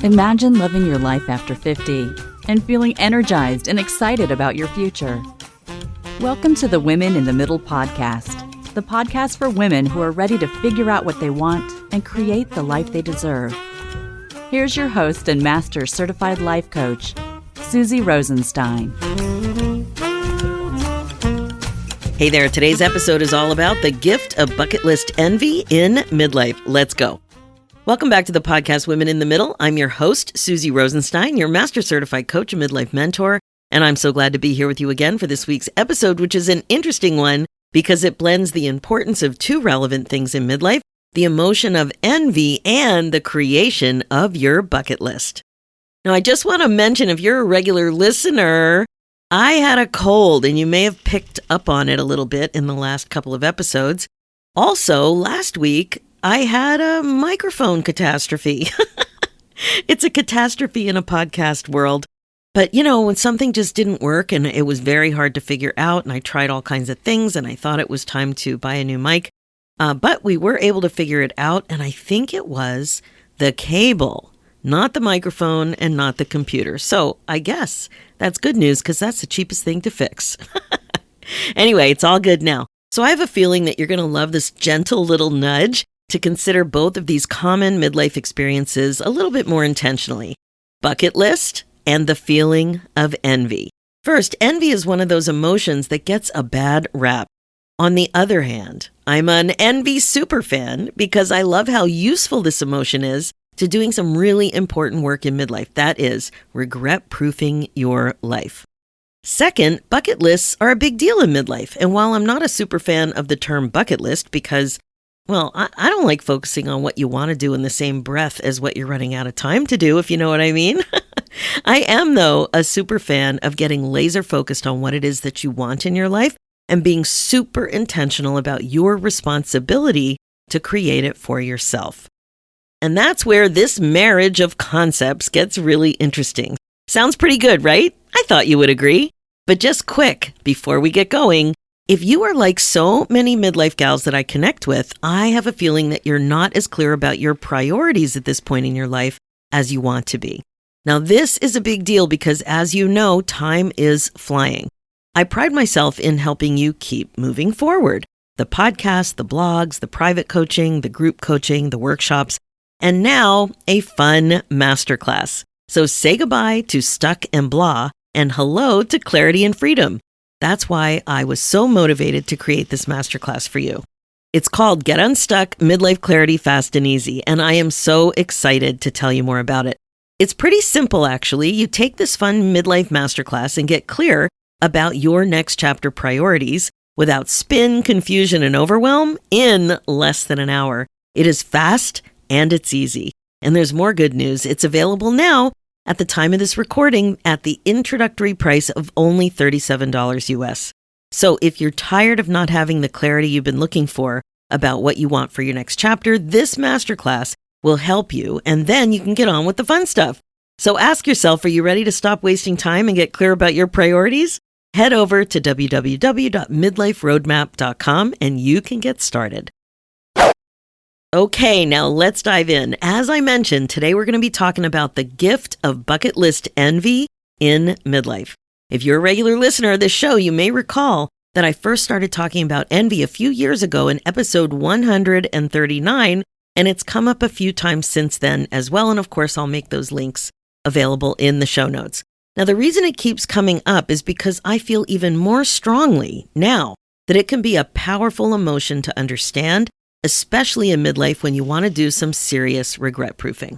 Imagine living your life after 50 and feeling energized and excited about your future. Welcome to the Women in the Middle podcast, the podcast for women who are ready to figure out what they want and create the life they deserve. Here's your host and Master Certified Life Coach, Susie Rosenstein. Hey there, today's episode is all about the gift of bucket list envy in midlife. Let's go. Welcome back to the podcast Women in the Middle. I'm your host, Susie Rosenstein, your Master Certified Coach and Midlife Mentor, and I'm so glad to be here with you again for this week's episode, which is an interesting one because it blends the importance of two relevant things in midlife, the emotion of envy and the creation of your bucket list. Now, I just want to mention, if you're a regular listener, I had a cold, and you may have picked up on it a little bit in the last couple of episodes. Also, last week, I had a microphone catastrophe. It's a catastrophe in a podcast world. But, when something just didn't work and it was very hard to figure out, and I tried all kinds of things, and I thought it was time to buy a new mic. But we were able to figure it out, and I think it was the cable, not the microphone and not the computer. So I guess that's good news because that's the cheapest thing to fix. Anyway, it's all good now. So I have a feeling that you're going to love this gentle little nudge to consider both of these common midlife experiences a little bit more intentionally. Bucket list and the feeling of envy. First, envy is one of those emotions that gets a bad rap. On the other hand, I'm an envy superfan because I love how useful this emotion is to doing some really important work in midlife. That is, regret-proofing your life. Second, bucket lists are a big deal in midlife. And while I'm not a super fan of the term bucket list because, I don't like focusing on what you want to do in the same breath as what you're running out of time to do, if you know what I mean. I am, though, a super fan of getting laser focused on what it is that you want in your life and being super intentional about your responsibility to create it for yourself. And that's where this marriage of concepts gets really interesting. Sounds pretty good, right? I thought you would agree. But just quick, before we get going, if you are like so many midlife gals that I connect with, I have a feeling that you're not as clear about your priorities at this point in your life as you want to be. Now, this is a big deal because, as you know, time is flying. I pride myself in helping you keep moving forward. The podcast, the blogs, the private coaching, the group coaching, the workshops, and now a fun masterclass. So say goodbye to stuck and blah and hello to clarity and freedom. That's why I was so motivated to create this masterclass for you. It's called Get Unstuck, Midlife Clarity Fast and Easy, and I am so excited to tell you more about it. It's pretty simple, actually. You take this fun midlife masterclass and get clear about your next chapter priorities without spin, confusion, and overwhelm in less than an hour. It is fast and it's easy. And there's more good news. It's available now at the time of this recording at the introductory price of only $37 US. So if you're tired of not having the clarity you've been looking for about what you want for your next chapter, this masterclass will help you, and then you can get on with the fun stuff. So ask yourself, are you ready to stop wasting time and get clear about your priorities? Head over to www.midliferoadmap.com and you can get started. Okay, now let's dive in. As I mentioned, today we're going to be talking about the gift of bucket list envy in midlife. If you're a regular listener of this show, you may recall that I first started talking about envy a few years ago in episode 139, and it's come up a few times since then as well. And of course, I'll make those links available in the show notes. Now, the reason it keeps coming up is because I feel even more strongly now that it can be a powerful emotion to understand, especially in midlife when you want to do some serious regret proofing.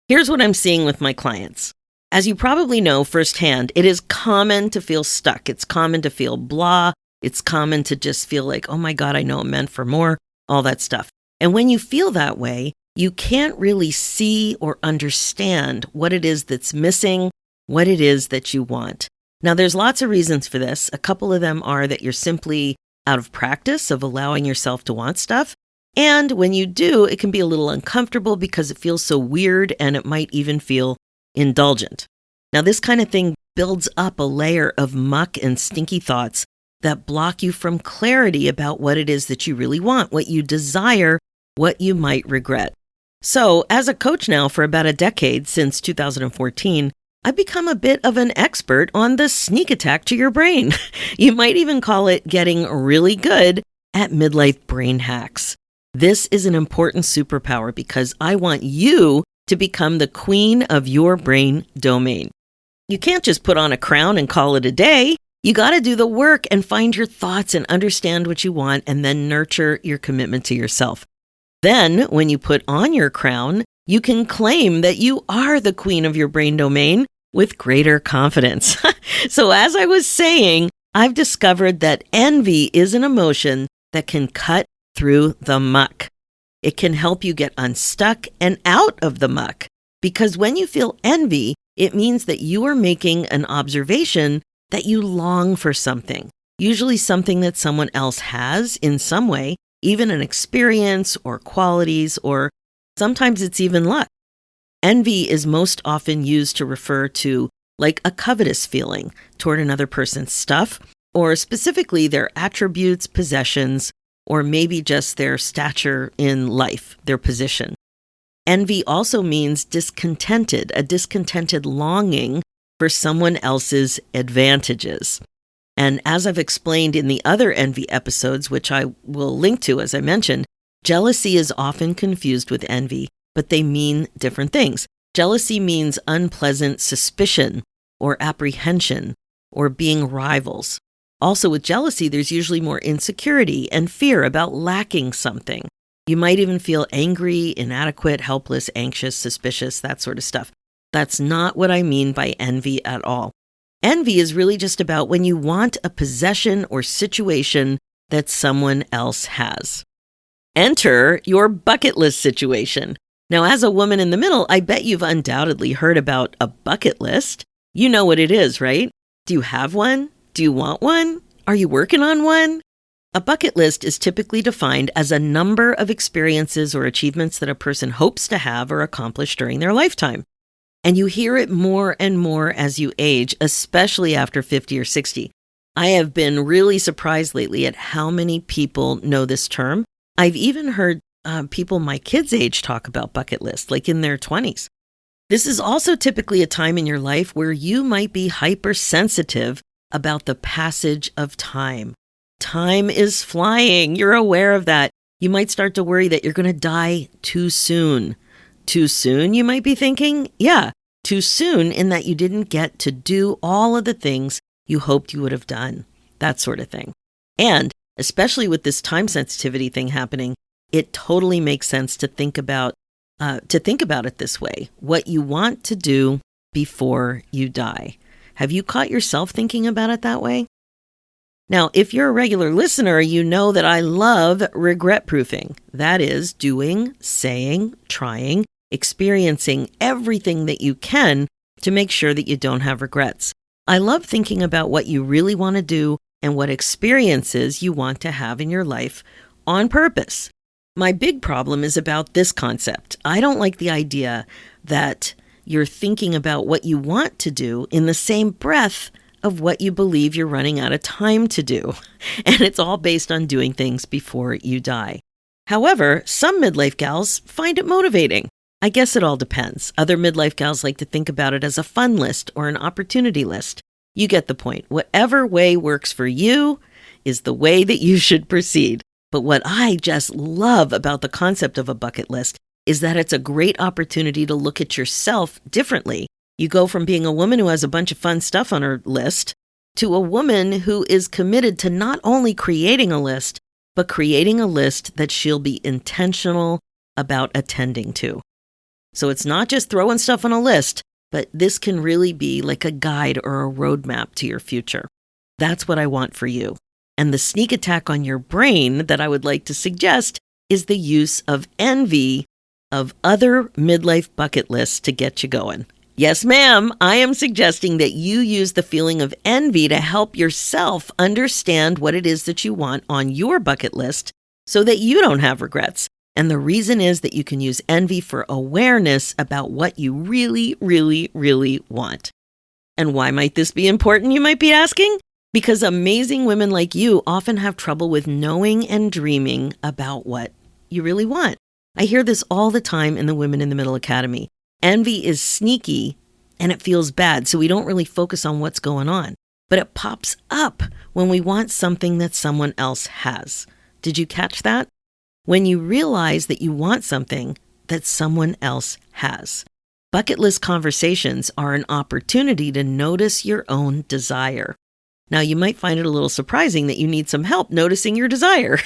Here's what I'm seeing with my clients. As you probably know firsthand, it is common to feel stuck. It's common to feel blah. It's common to just feel like, oh my God, I know I'm meant for more, all that stuff. And when you feel that way, you can't really see or understand what it is that's missing, what it is that you want. Now, there's lots of reasons for this. A couple of them are that you're simply out of practice of allowing yourself to want stuff. And when you do, it can be a little uncomfortable because it feels so weird and it might even feel indulgent. Now, this kind of thing builds up a layer of muck and stinky thoughts that block you from clarity about what it is that you really want, what you desire, what you might regret. So, as a coach now for about a decade, since 2014, I've become a bit of an expert on the sneak attack to your brain. You might even call it getting really good at midlife brain hacks. This is an important superpower because I want you to become the queen of your brain domain. You can't just put on a crown and call it a day. You got to do the work and find your thoughts and understand what you want and then nurture your commitment to yourself. Then, when you put on your crown, you can claim that you are the queen of your brain domain with greater confidence. So as I was saying, I've discovered that envy is an emotion that can cut through the muck. It can help you get unstuck and out of the muck. Because when you feel envy, it means that you are making an observation that you long for something, usually something that someone else has in some way, even an experience or qualities, or sometimes it's even luck. Envy is most often used to refer to like a covetous feeling toward another person's stuff, or specifically their attributes, possessions, or maybe just their stature in life, their position. Envy also means discontented, a discontented longing for someone else's advantages. And as I've explained in the other envy episodes, which I will link to as I mentioned, jealousy is often confused with envy, but they mean different things. Jealousy means unpleasant suspicion or apprehension or being rivals. Also with jealousy, there's usually more insecurity and fear about lacking something. You might even feel angry, inadequate, helpless, anxious, suspicious, that sort of stuff. That's not what I mean by envy at all. Envy is really just about when you want a possession or situation that someone else has. Enter your bucket list situation. Now, as a woman in the middle, I bet you've undoubtedly heard about a bucket list. You know what it is, right? Do you have one? Do you want one? Are you working on one? A bucket list is typically defined as a number of experiences or achievements that a person hopes to have or accomplish during their lifetime. And you hear it more and more as you age, especially after 50 or 60. I have been really surprised lately at how many people know this term. I've even heard people my kids' age talk about bucket lists, like in their 20s. This is also typically a time in your life where you might be hypersensitive about the passage of time. Time is flying. You're aware of that. You might start to worry that you're going to die too soon. Too soon, you might be thinking? Yeah, too soon in that you didn't get to do all of the things you hoped you would have done. That sort of thing. And especially with this time sensitivity thing happening, it totally makes sense to think about it this way. What you want to do before you die. Have you caught yourself thinking about it that way? Now, if you're a regular listener, you know that I love regret proofing. That is doing, saying, trying, experiencing everything that you can to make sure that you don't have regrets. I love thinking about what you really want to do and what experiences you want to have in your life on purpose. My big problem is about this concept. I don't like the idea that you're thinking about what you want to do in the same breath of what you believe you're running out of time to do. And it's all based on doing things before you die. However, some midlife gals find it motivating. I guess it all depends. Other midlife gals like to think about it as a fun list or an opportunity list. You get the point. Whatever way works for you is the way that you should proceed. But what I just love about the concept of a bucket list is that it's a great opportunity to look at yourself differently. You go from being a woman who has a bunch of fun stuff on her list to a woman who is committed to not only creating a list, but creating a list that she'll be intentional about attending to. So it's not just throwing stuff on a list, but this can really be like a guide or a roadmap to your future. That's what I want for you. And the sneak attack on your brain that I would like to suggest is the use of envy of other midlife bucket lists to get you going. Yes, ma'am, I am suggesting that you use the feeling of envy to help yourself understand what it is that you want on your bucket list so that you don't have regrets. And the reason is that you can use envy for awareness about what you really, really, really want. And why might this be important, you might be asking? Because amazing women like you often have trouble with knowing and dreaming about what you really want. I hear this all the time in the Women in the Middle Academy. Envy is sneaky and it feels bad, so we don't really focus on what's going on. But it pops up when we want something that someone else has. Did you catch that? When you realize that you want something that someone else has. Bucket list conversations are an opportunity to notice your own desire. Now, you might find it a little surprising that you need some help noticing your desire,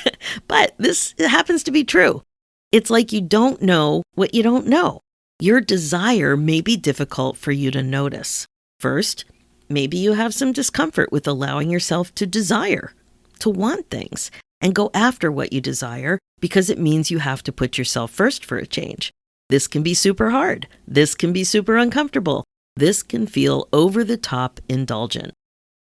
but this happens to be true. It's like you don't know what you don't know. Your desire may be difficult for you to notice. First, maybe you have some discomfort with allowing yourself to desire, to want things, and go after what you desire because it means you have to put yourself first for a change. This can be super hard. This can be super uncomfortable. This can feel over the top indulgent.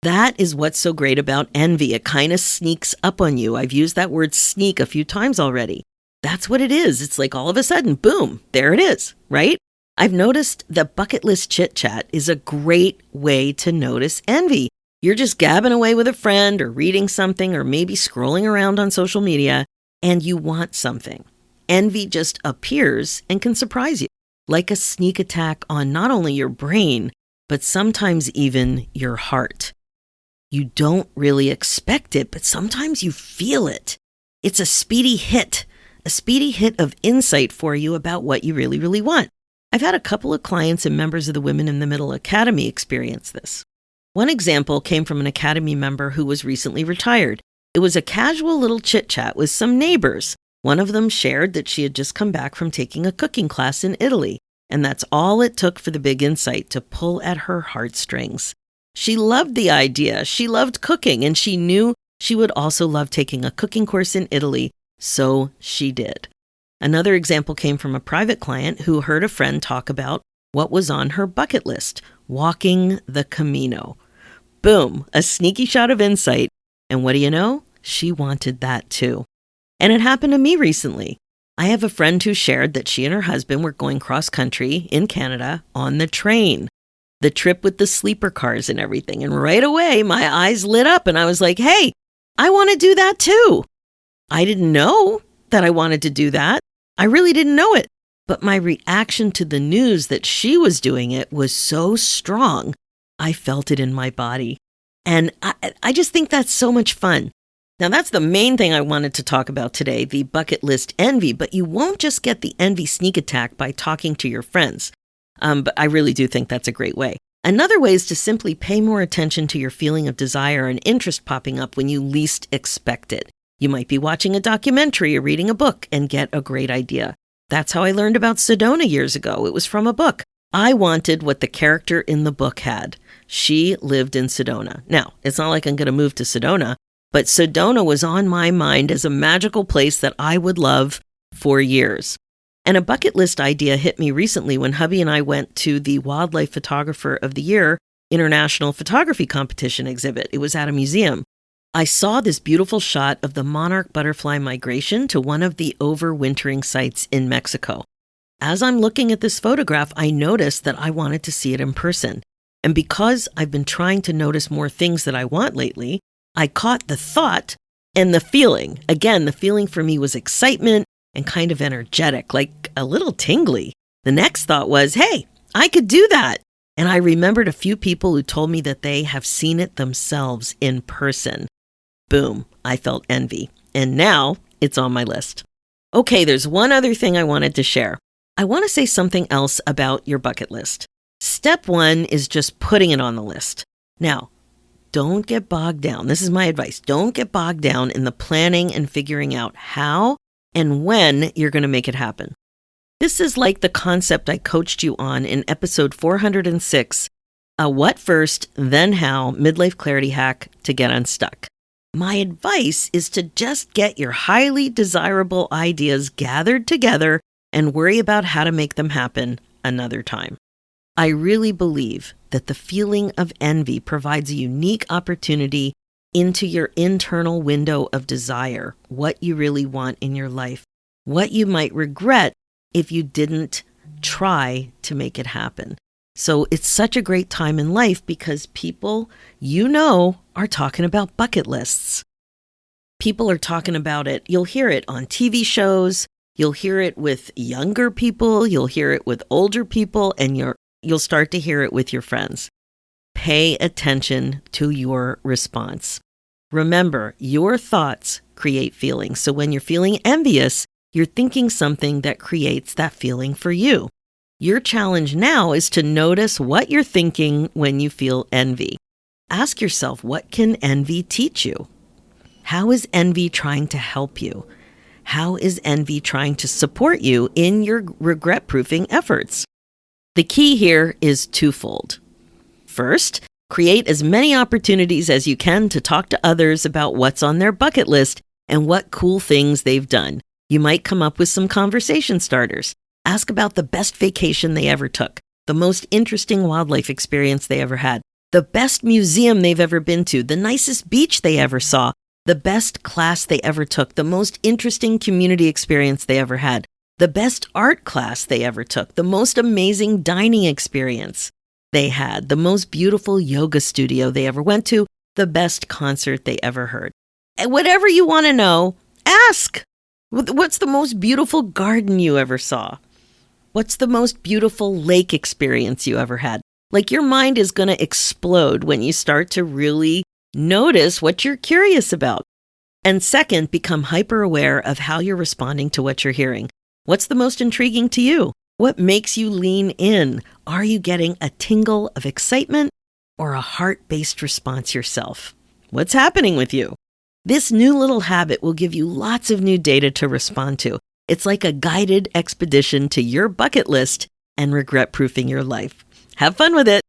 That is what's so great about envy. It kind of sneaks up on you. I've used that word sneak a few times already. That's what it is. It's like all of a sudden, boom, there it is, right? I've noticed that bucket list chit chat is a great way to notice envy. You're just gabbing away with a friend or reading something or maybe scrolling around on social media and you want something. Envy just appears and can surprise you, like a sneak attack on not only your brain, but sometimes even your heart. You don't really expect it, but sometimes you feel it. It's a speedy hit of insight for you about what you really, really want. I've had a couple of clients and members of the Women in the Middle Academy experience this. One example came from an Academy member who was recently retired. It was a casual little chit-chat with some neighbors. One of them shared that she had just come back from taking a cooking class in Italy, and that's all it took for the big insight to pull at her heartstrings. She loved the idea, she loved cooking, and she knew she would also love taking a cooking course in Italy, so she did. Another example came from a private client who heard a friend talk about what was on her bucket list, walking the Camino. Boom, a sneaky shot of insight, and what do you know? She wanted that too. And it happened to me recently. I have a friend who shared that she and her husband were going cross-country in Canada on the train. The trip with the sleeper cars and everything. And right away, my eyes lit up and I was like, hey, I want to do that too. I didn't know that I wanted to do that. I really didn't know it. But my reaction to the news that she was doing it was so strong, I felt it in my body. And I just think that's so much fun. Now, that's the main thing I wanted to talk about today, the bucket list envy. But you won't just get the envy sneak attack by talking to your friends. But I really do think that's a great way. Another way is to simply pay more attention to your feeling of desire and interest popping up when you least expect it. You might be watching a documentary or reading a book and get a great idea. That's how I learned about Sedona years ago. It was from a book. I wanted what the character in the book had. She lived in Sedona. Now, it's not like I'm going to move to Sedona, but Sedona was on my mind as a magical place that I would love for years. And a bucket list idea hit me recently when hubby and I went to the Wildlife Photographer of the Year International Photography Competition exhibit. It was at a museum. I saw this beautiful shot of the monarch butterfly migration to one of the overwintering sites in Mexico. As I'm looking at this photograph, I noticed that I wanted to see it in person. And because I've been trying to notice more things that I want lately, I caught the thought and the feeling. Again, the feeling for me was excitement and kind of energetic, like a little tingly. The next thought was, hey, I could do that. And I remembered a few people who told me that they have seen it themselves in person. Boom, I felt envy. And now it's on my list. Okay, there's one other thing I wanted to share. I want to say something else about your bucket list. Step one is just putting it on the list. Now, don't get bogged down. This is my advice. Don't get bogged down in the planning and figuring out how and when you're going to make it happen. This is like the concept I coached you on in episode 406, a what first, then how midlife clarity hack to get unstuck. My advice is to just get your highly desirable ideas gathered together and worry about how to make them happen another time. I really believe that the feeling of envy provides a unique opportunity into your internal window of desire, what you really want in your life, what you might regret if you didn't try to make it happen. So it's such a great time in life because people, are talking about bucket lists. People are talking about it. You'll hear it on TV shows. You'll hear it with younger people, you'll hear it with older people, and you'll start to hear it with your friends. Pay attention to your response. Remember, your thoughts create feelings. So when you're feeling envious, you're thinking something that creates that feeling for you. Your challenge now is to notice what you're thinking when you feel envy. Ask yourself, what can envy teach you? How is envy trying to help you? How is envy trying to support you in your regret-proofing efforts? The key here is twofold. First, create as many opportunities as you can to talk to others about what's on their bucket list and what cool things they've done. You might come up with some conversation starters. Ask about the best vacation they ever took, the most interesting wildlife experience they ever had, the best museum they've ever been to, the nicest beach they ever saw, the best class they ever took, the most interesting community experience they ever had, the best art class they ever took, the most amazing dining experience they had, the most beautiful yoga studio they ever went to, the best concert they ever heard. And whatever you want to know, ask. What's the most beautiful garden you ever saw? What's the most beautiful lake experience you ever had? Like, your mind is going to explode when you start to really notice what you're curious about. And second, become hyper aware of how you're responding to what you're hearing. What's the most intriguing to you? What makes you lean in? Are you getting a tingle of excitement or a heart-based response yourself? What's happening with you? This new little habit will give you lots of new data to respond to. It's like a guided expedition to your bucket list and regret-proofing your life. Have fun with it.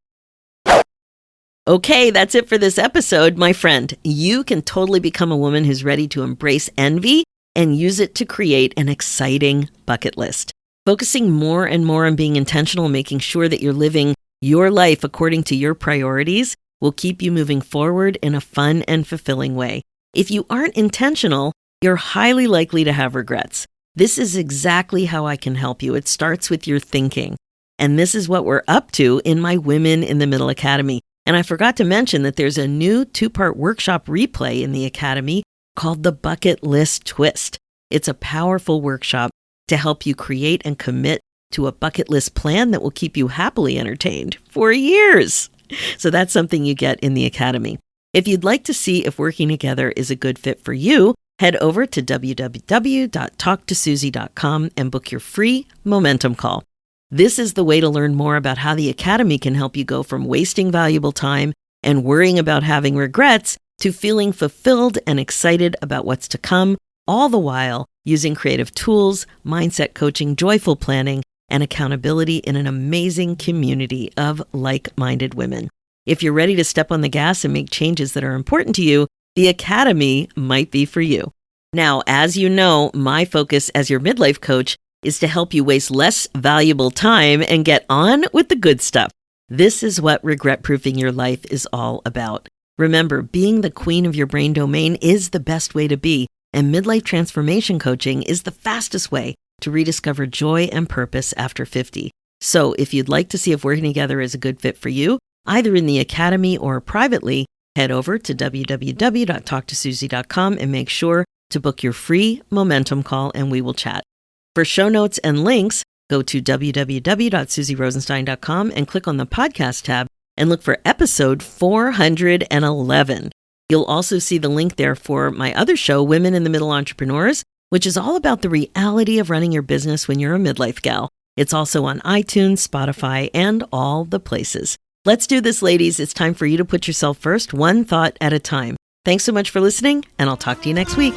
Okay, that's it for this episode. My friend, you can totally become a woman who's ready to embrace envy and use it to create an exciting bucket list. Focusing more and more on being intentional and making sure that you're living your life according to your priorities will keep you moving forward in a fun and fulfilling way. If you aren't intentional, you're highly likely to have regrets. This is exactly how I can help you. It starts with your thinking. And this is what we're up to in my Women in the Middle Academy. And I forgot to mention that there's a new 2-part workshop replay in the Academy called the Bucket List Twist. It's a powerful workshop to help you create and commit to a bucket list plan that will keep you happily entertained for years. So that's something you get in the Academy. If you'd like to see if working together is a good fit for you, head over to www.talktosusie.com and book your free momentum call. This is the way to learn more about how the Academy can help you go from wasting valuable time and worrying about having regrets to feeling fulfilled and excited about what's to come, all the while using creative tools, mindset coaching, joyful planning, and accountability in an amazing community of like-minded women. If you're ready to step on the gas and make changes that are important to you, the Academy might be for you. Now, as you know, my focus as your midlife coach is to help you waste less valuable time and get on with the good stuff. This is what regret-proofing your life is all about. Remember, being the queen of your brain domain is the best way to be, and midlife transformation coaching is the fastest way to rediscover joy and purpose after 50. So if you'd like to see if working together is a good fit for you, either in the Academy or privately, head over to www.talktosusie.com and make sure to book your free momentum call and we will chat. For show notes and links, go to www.susierosenstein.com and click on the podcast tab and look for episode 411. You'll also see the link there for my other show, Women in the Middle Entrepreneurs, which is all about the reality of running your business when you're a midlife gal. It's also on iTunes, Spotify, and all the places. Let's do this, ladies. It's time for you to put yourself first, one thought at a time. Thanks so much for listening, and I'll talk to you next week.